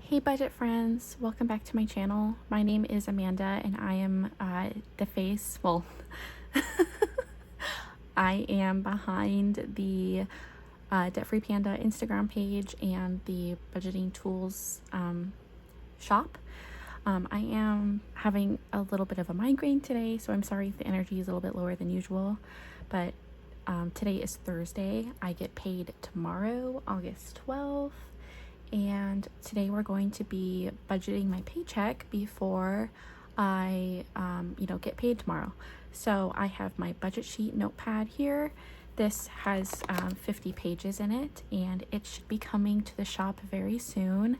Hey budget friends, welcome back to my channel. My name is Amanda and I am the face, well, I am behind the DebtFreePanda Instagram page and the budgeting tools shop. I am having a little bit of a migraine today, so I'm sorry if the energy is a little bit lower than usual, but today is Thursday. I get paid tomorrow, August 12th. And today we're going to be budgeting my paycheck before I, get paid tomorrow. So I have my budget sheet notepad here. This has 50 pages in it, and it should be coming to the shop very soon.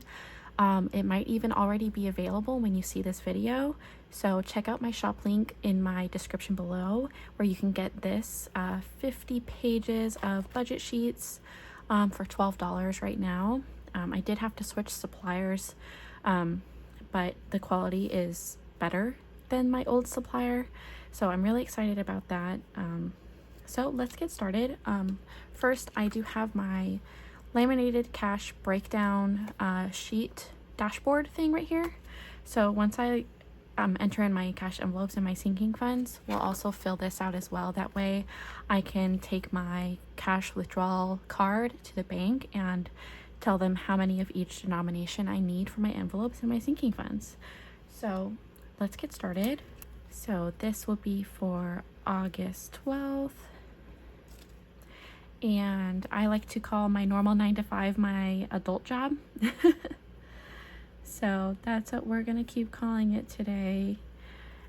It might even already be available when you see this video. So check out my shop link in my description below, where you can get this 50 pages of budget sheets for $12 right now. I did have to switch suppliers, but the quality is better than my old supplier, so I'm really excited about that. So let's get started. First, I do have my laminated cash breakdown sheet dashboard thing right here. So once I enter in my cash envelopes and my sinking funds, we'll also fill this out as well. That way I can take my cash withdrawal card to the bank and tell them how many of each denomination I need for my envelopes and my sinking funds. So let's get started. So this will be for August 12th. And I like to call my normal 9 to 5 my adult job. So that's what we're gonna keep calling it today.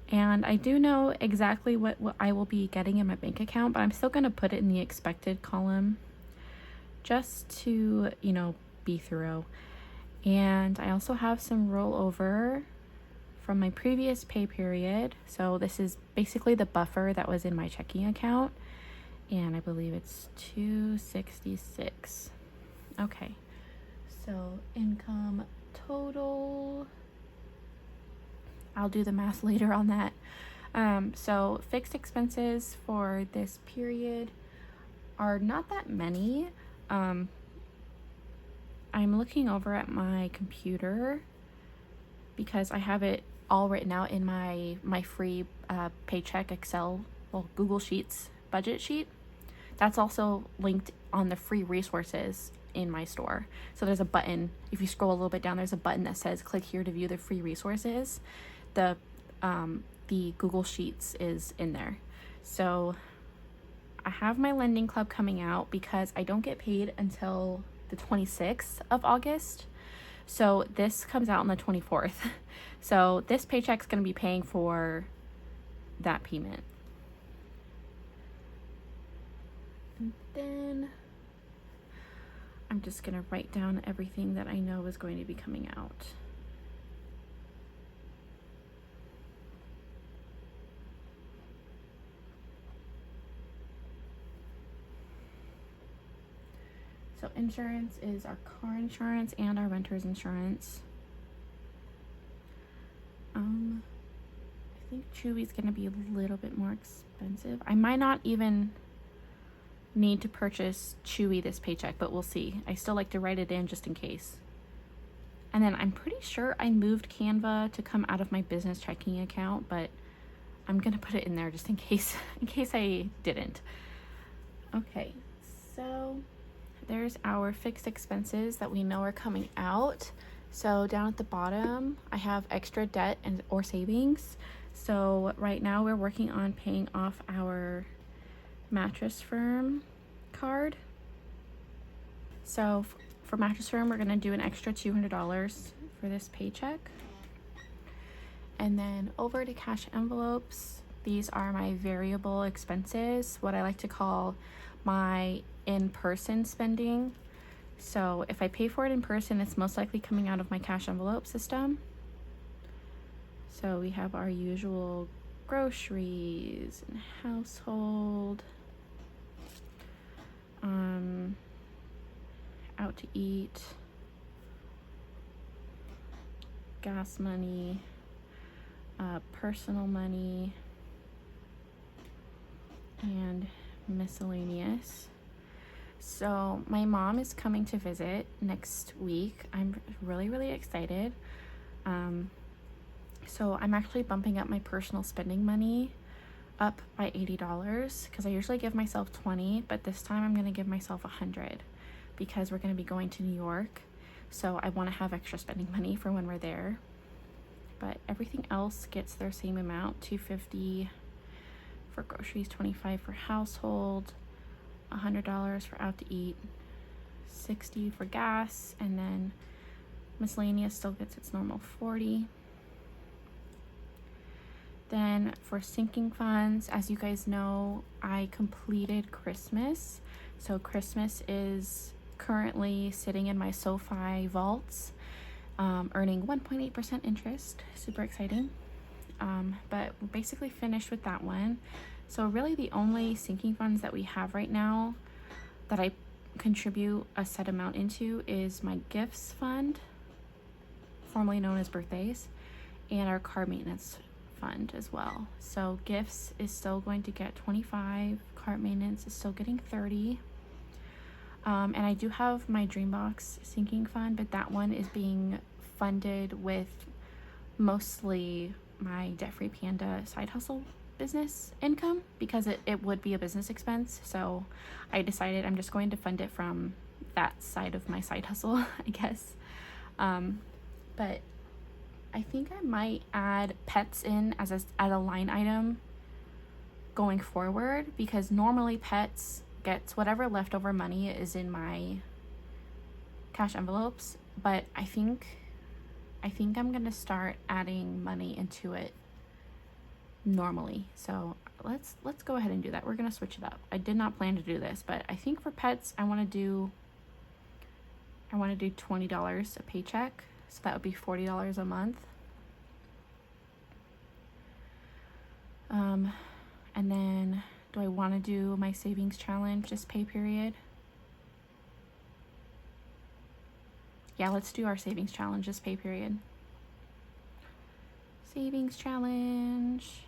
And I do know exactly what I will be getting in my bank account, but I'm still gonna put it in the expected column just to, be thorough. And I also have some rollover from my previous pay period. So this is basically the buffer that was in my checking account. And I believe it's $266. Okay, so income total, I'll do the math later on that. So fixed expenses for this period are not that many. I'm looking over at my computer because I have it all written out in my free Paycheck Excel, Google Sheets budget sheet. That's also linked on the free resources in my store. So there's a button, if you scroll a little bit down, there's a button that says click here to view the free resources. The Google Sheets is in there. So I have my lending club coming out because I don't get paid until the 26th of August. So this comes out on the 24th. So this paycheck's going to be paying for that payment. And then I'm just going to write down everything that I know is going to be coming out. So insurance is our car insurance and our renter's insurance. I think Chewy's gonna be a little bit more expensive. I might not even need to purchase Chewy this paycheck, but we'll see. I still like to write it in just in case. And then I'm pretty sure I moved Canva to come out of my business checking account, but I'm gonna put it in there just in case I didn't. Okay, so there's our fixed expenses that we know are coming out. So down at the bottom, I have extra debt or savings. So right now we're working on paying off our Mattress Firm card. So for Mattress Firm, we're gonna do an extra $200 for this paycheck. And then over to cash envelopes, these are my variable expenses, what I like to call my in-person spending. So if I pay for it in person, it's most likely coming out of my cash envelope system. So we have our usual groceries and household, out to eat, gas money, personal money, and miscellaneous. So my mom is coming to visit next week. I'm really, really excited. So I'm actually bumping up my personal spending money up by $80 because I usually give myself 20, but this time I'm going to give myself 100 because we're going to be going to New York. So I want to have extra spending money for when we're there. But everything else gets their same amount, $250 for groceries, $25 for household, $100 for out to eat, $60 for gas, and then miscellaneous still gets its normal $40. Then for sinking funds, as you guys know, I completed Christmas. So Christmas is currently sitting in my SoFi vaults, earning 1.8% interest. Super exciting. But we're basically finished with that one. So really the only sinking funds that we have right now that I contribute a set amount into is my gifts fund, formerly known as birthdays, and our car maintenance fund as well. So gifts is still going to get 25, car maintenance is still getting 30. And I do have my Dreambox sinking fund, but that one is being funded with mostly my DebtFreePanda side hustle business income because it would be a business expense. So I decided I'm just going to fund it from that side of my side hustle, I guess. But I think I might add pets in as a line item going forward because normally pets gets whatever leftover money is in my cash envelopes, but I think I'm gonna start adding money into it normally. So let's go ahead and do that. We're gonna switch it up. I did not plan to do this, but I think for pets I want to do $20 a paycheck, so that would be $40 a month. And then do I want to do my savings challenge this pay period? Yeah, let's do our savings challenge this pay period. Savings challenge.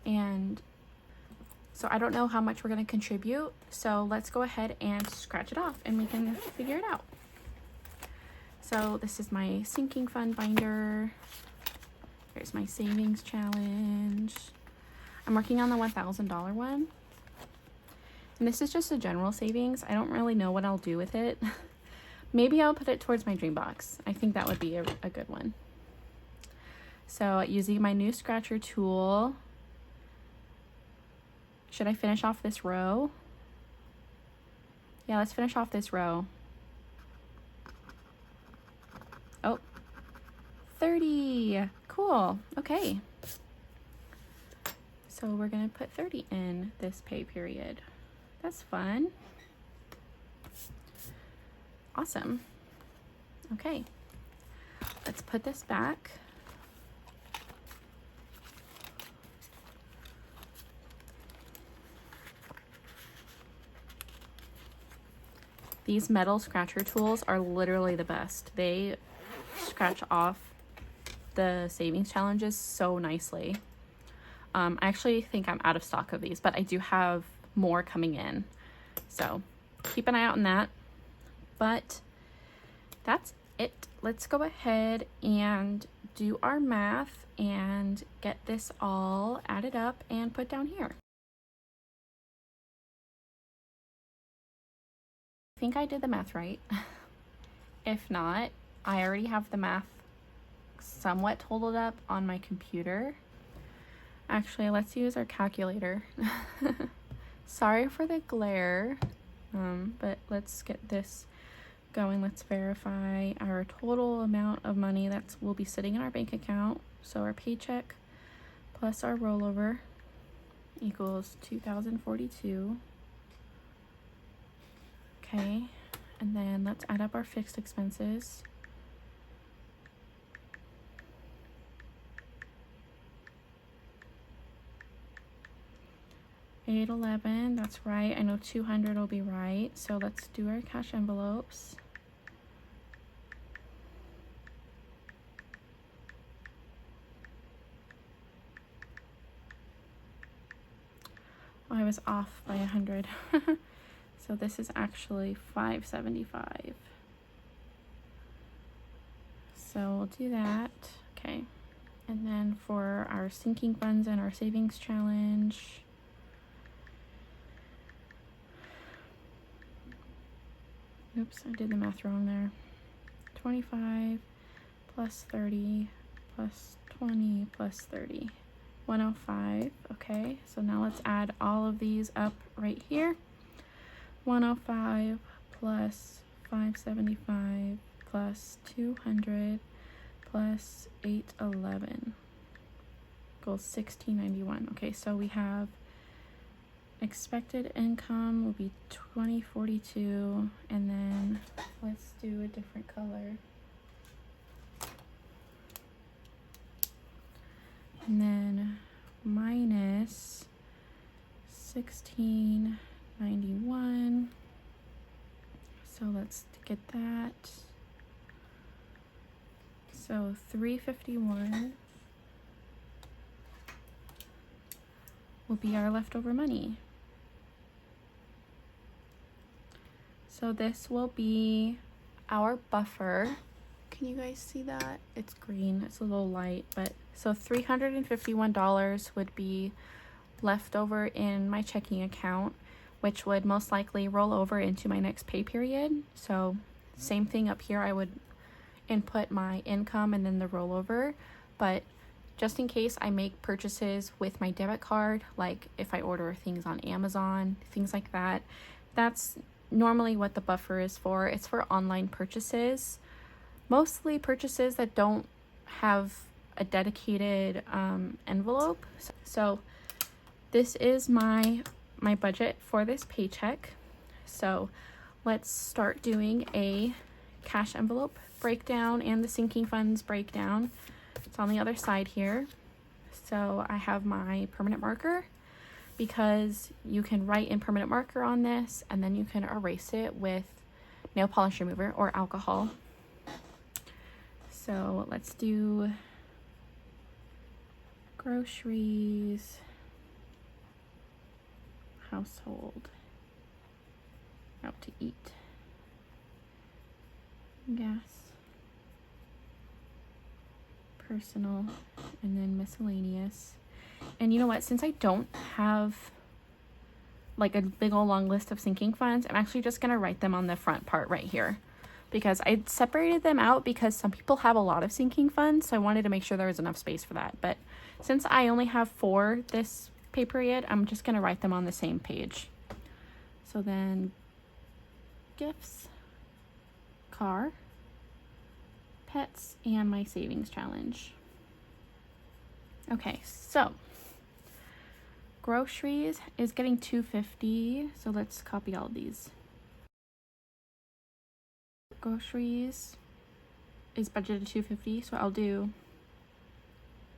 And so I don't know how much we're going to contribute, so let's go ahead and scratch it off and we can figure it out. So this is my sinking fund binder. Here's my savings challenge. I'm working on the $1,000 one. And this is just a general savings. I don't really know what I'll do with it. Maybe I'll put it towards my Dreambox. I think that would be a good one. So using my new scratcher tool, should I finish off this row? Yeah, let's finish off this row. Oh, 30. Cool. Okay. So we're going to put 30 in this pay period. That's fun. Awesome. Okay. Let's put this back. These metal scratcher tools are literally the best. They scratch off the savings challenges so nicely. I actually think I'm out of stock of these, but I do have more coming in. So keep an eye out on that. But that's it. Let's go ahead and do our math and get this all added up and put down here. I think I did the math right. If not, I already have the math somewhat totaled up on my computer. Actually, let's use our calculator. Sorry for the glare, but let's get this going. Let's verify our total amount of money that will be sitting in our bank account. So our paycheck plus our rollover equals $2,042. Okay, and then let's add up our fixed expenses. $811, that's right. I know 200 will be right. So let's do our cash envelopes. Oh, I was off by 100. So So this is actually $5.75. So we'll do that. Okay. And then for our sinking funds and our savings challenge, oops, I did the math wrong there. 25 plus 30 plus 20 plus 30. 105. Okay, so now let's add all of these up right here. 105 plus 575 plus 200 plus 811 equals 1691. Okay, so we have expected income will be 2042, and then let's do a different color. And then minus 1691. So let's get that. So 351 will be our leftover money. So this will be our buffer. Can you guys see that? It's green, it's a little light, but so $351 would be left over in my checking account, which would most likely roll over into my next pay period. So same thing up here, I would input my income and then the rollover, but just in case I make purchases with my debit card, like if I order things on Amazon, things like that, that's normally what the buffer is for. It's for online purchases, mostly purchases that don't have a dedicated envelope. So this is my budget for this paycheck. So let's start doing a cash envelope breakdown and the sinking funds breakdown. It's on the other side here. So I have my permanent marker, because you can write in permanent marker on this and then you can erase it with nail polish remover or alcohol. So let's do groceries, household, out to eat, gas, personal, and then miscellaneous. And you know what, since I don't have like a big old long list of sinking funds, I'm actually just gonna write them on the front part right here, because I separated them out because some people have a lot of sinking funds, so I wanted to make sure there was enough space for that. But since I only have 4 this pay period, I'm just gonna write them on the same page. So then gifts, car, pets, and my savings challenge. Okay, so groceries is getting $250, so let's copy all of these. Groceries is budgeted $250, so I'll do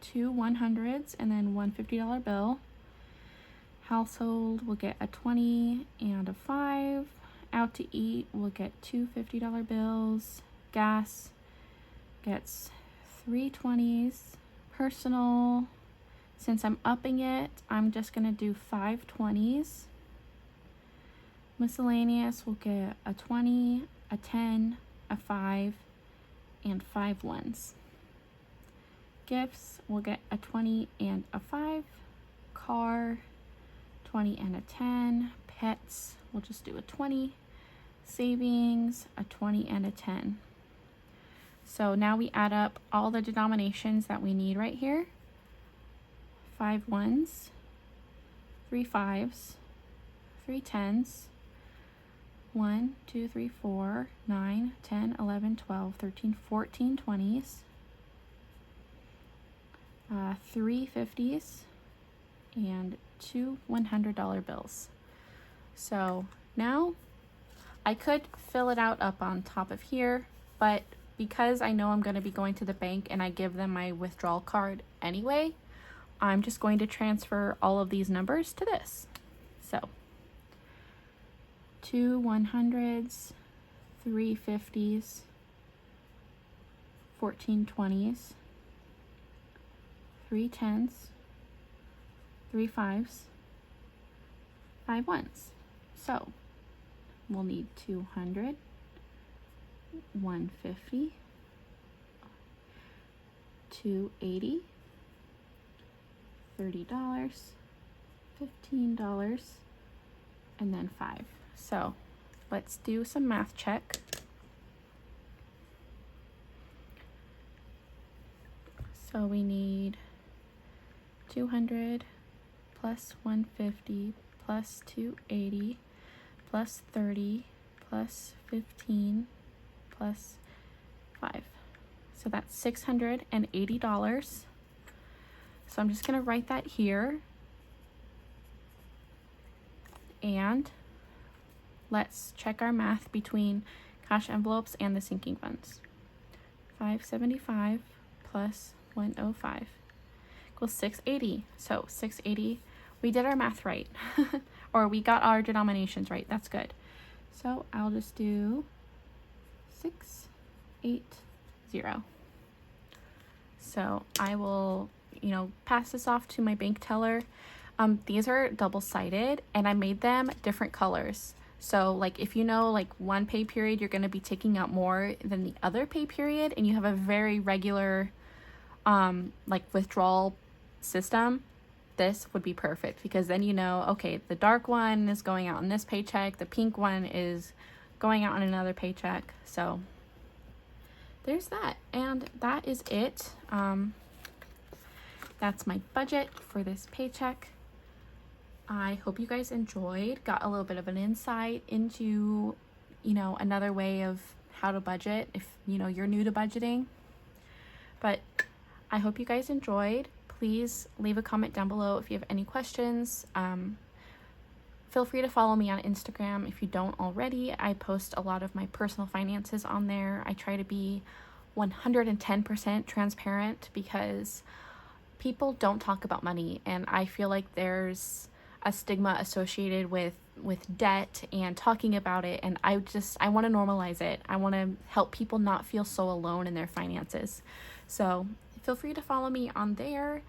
2 100s and then one $50 bill. Household will get a 20 and a 5. Out to eat will get 2 $50 bills. Gas gets 3 20s. Personal, since I'm upping it, I'm just gonna do 5 20s. Miscellaneous will get a 20, a 10, a 5, and 5 ones. Gifts will get a 20 and a 5. Car, 20 and a 10. Pets, we'll just do a 20. Savings, a 20 and a 10. So now we add up all the denominations that we need right here. 5 1s, 3 5s, 3 10s, 1 2 3 4 9 10 11 12 13 14 20s, 3 50s, and 2 $100 bills. So now I could fill it out up on top of here, but because I know I'm going to be going to the bank and I give them my withdrawal card anyway, I'm just going to transfer all of these numbers to this. So 2 100s, 3 50s, 14 20s, 3 10s, 3 5s, 5 1s. So we'll need 200, 150, 280, $30, $15, and then 5. So let's do some math check. So we need 200 plus 150 plus 280 plus 30 plus 15 plus 5. So that's $680. So I'm just going to write that here. And let's check our math between cash envelopes and the sinking funds. 575 plus 105 equals 680. So 680, we did our math right. Or we got our denominations right. That's good. So I'll just do 680. So I will, pass this off to my bank teller. These are double-sided, and I made them different colors. So like if one pay period you're going to be taking out more than the other pay period, and you have a very regular withdrawal system, this would be perfect, because then okay, the dark one is going out on this paycheck, the pink one is going out on another paycheck. So there's that, and that is it. That's my budget for this paycheck. I hope you guys enjoyed, got a little bit of an insight into, another way of how to budget if, you're new to budgeting. But I hope you guys enjoyed. Please leave a comment down below if you have any questions. Feel free to follow me on Instagram if you don't already. I post a lot of my personal finances on there. I try to be 110% transparent because people don't talk about money, and I feel like there's a stigma associated with debt and talking about it, and I want to normalize it. I want to help people not feel so alone in their finances. So feel free to follow me on there.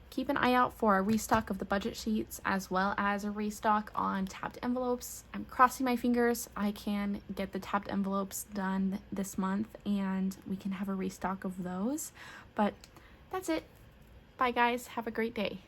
Keep an eye out for a restock of the budget sheets, as well as a restock on tabbed envelopes. I'm crossing my fingers I can get the tabbed envelopes done this month and we can have a restock of those. But that's it. Bye guys, have a great day.